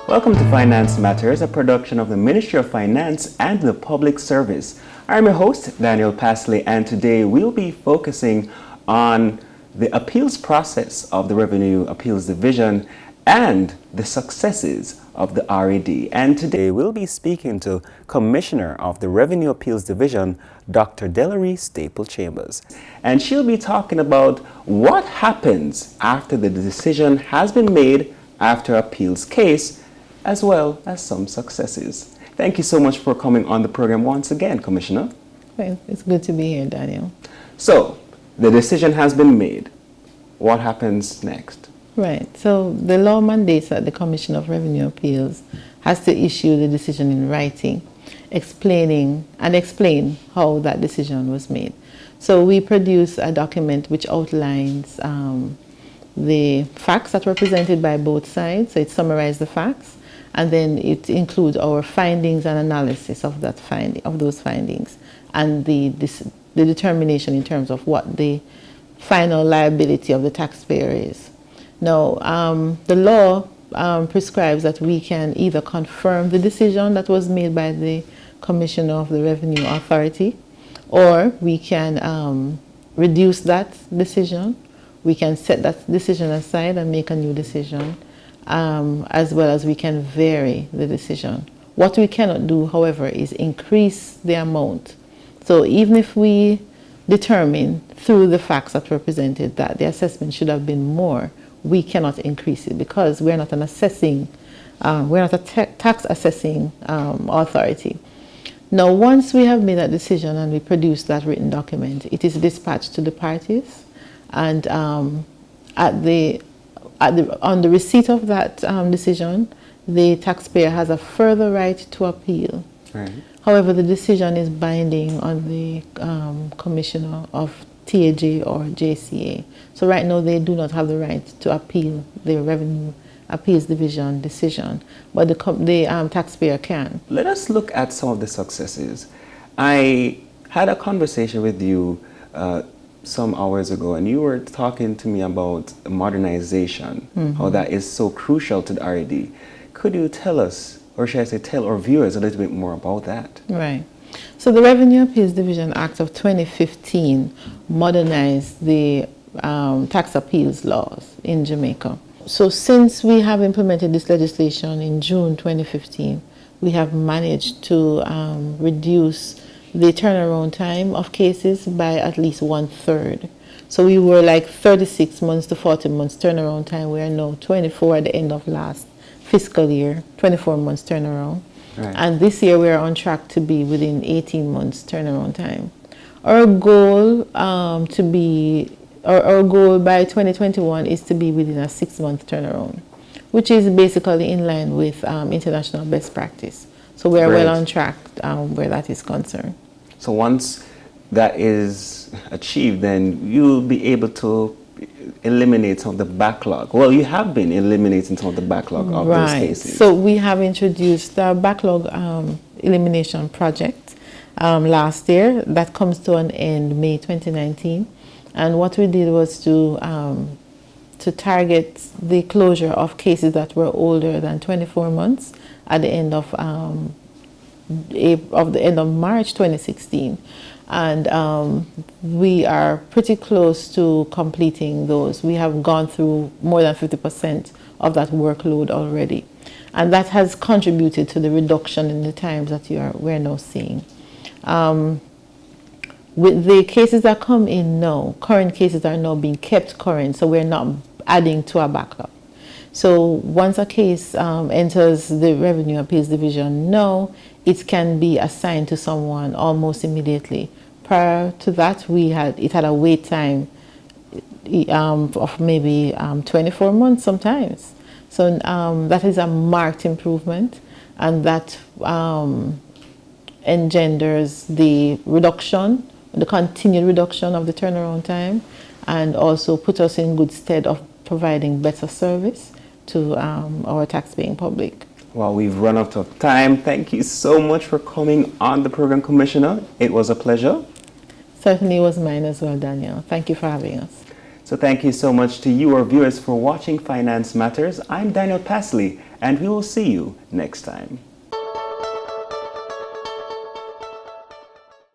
Welcome to Finance Matters, a production of the Ministry of Finance and the Public Service. I'm your host, Daniel Pasley, and today we'll be focusing on the appeals process of the Revenue Appeals Division and the successes of the RAD. And today we'll be speaking to Commissioner of the Revenue Appeals Division, Dr. Delary Staple Chambers. And she'll be talking about what happens after the decision has been made after appeals case, as well as some successes. Thank you so much for coming on the program once again, Commissioner. Well, it's good to be here, Daniel. So, the decision has been made. What happens next? Right. So the law mandates that the Commission of Revenue Appeals has to issue the decision in writing, explain how that decision was made. So we produce a document which outlines the facts that were presented by both sides. So it summarizes the facts, and then it includes our findings and analysis of those findings, and the determination in terms of what the final liability of the taxpayer is. Now, the law prescribes that we can either confirm the decision that was made by the Commissioner of the Revenue Authority, or we can reduce that decision. We can set that decision aside and make a new decision, as well as we can vary the decision. What we cannot do, however, is increase the amount. So even if we determine through the facts that were presented that the assessment should have been more, we cannot increase it because we're not a tax assessing authority. Now, once we have made that decision and we produce that written document, it is dispatched to the parties, and on the receipt of that decision, the taxpayer has a further right to appeal. Right. However, the decision is binding on the Commissioner of TAJ or JCA. So right now they do not have the right to appeal the Revenue Appeals Division decision, but the taxpayer can. Let us look at some of the successes. I had a conversation with you some hours ago, and you were talking to me about modernization, how that is so crucial to the RAD. Could you tell us, or should I say tell our viewers a little bit more about that? Right. So the Revenue Appeals Division Act of 2015 modernized the tax appeals laws in Jamaica. So since we have implemented this legislation in June 2015, we have managed to reduce the turnaround time of cases by at least 1/3. So we were like 36 months to 40 months turnaround time. We are now 24 at the end of last fiscal year, 24 months turnaround. Right. And this year we are on track to be within 18 months turnaround time. Our goal our goal by 2021 is to be within a 6-month turnaround, which is basically in line with international best practice. So we are well on track where that is concerned. So once that is achieved, then you'll be able to eliminate some of the backlog. Well, you have been eliminating some of the backlog of those cases. So we have introduced the backlog elimination project last year. That comes to an end May 2019. And what we did was to target the closure of cases that were older than 24 months at the end of March 2016. And we are pretty close to completing those. We have gone through more than 50% of that workload already. And that has contributed to the reduction in the times that we're now seeing. With the cases that come in now, current cases are now being kept current, so we're not adding to our backlog. So once a case enters the Revenue Appeals Division now, it can be assigned to someone almost immediately. Prior to that, it had a wait time of maybe 24 months sometimes. So that is a marked improvement, and that engenders the continued reduction of the turnaround time, and also put us in good stead of providing better service to our taxpaying public. Well, we've run out of time. Thank you so much for coming on the program, Commissioner. It was a pleasure. Certainly was mine as well, Daniel. Thank you for having us. So thank you so much to you, our viewers, for watching Finance Matters. I'm Daniel Pasley, and we will see you next time.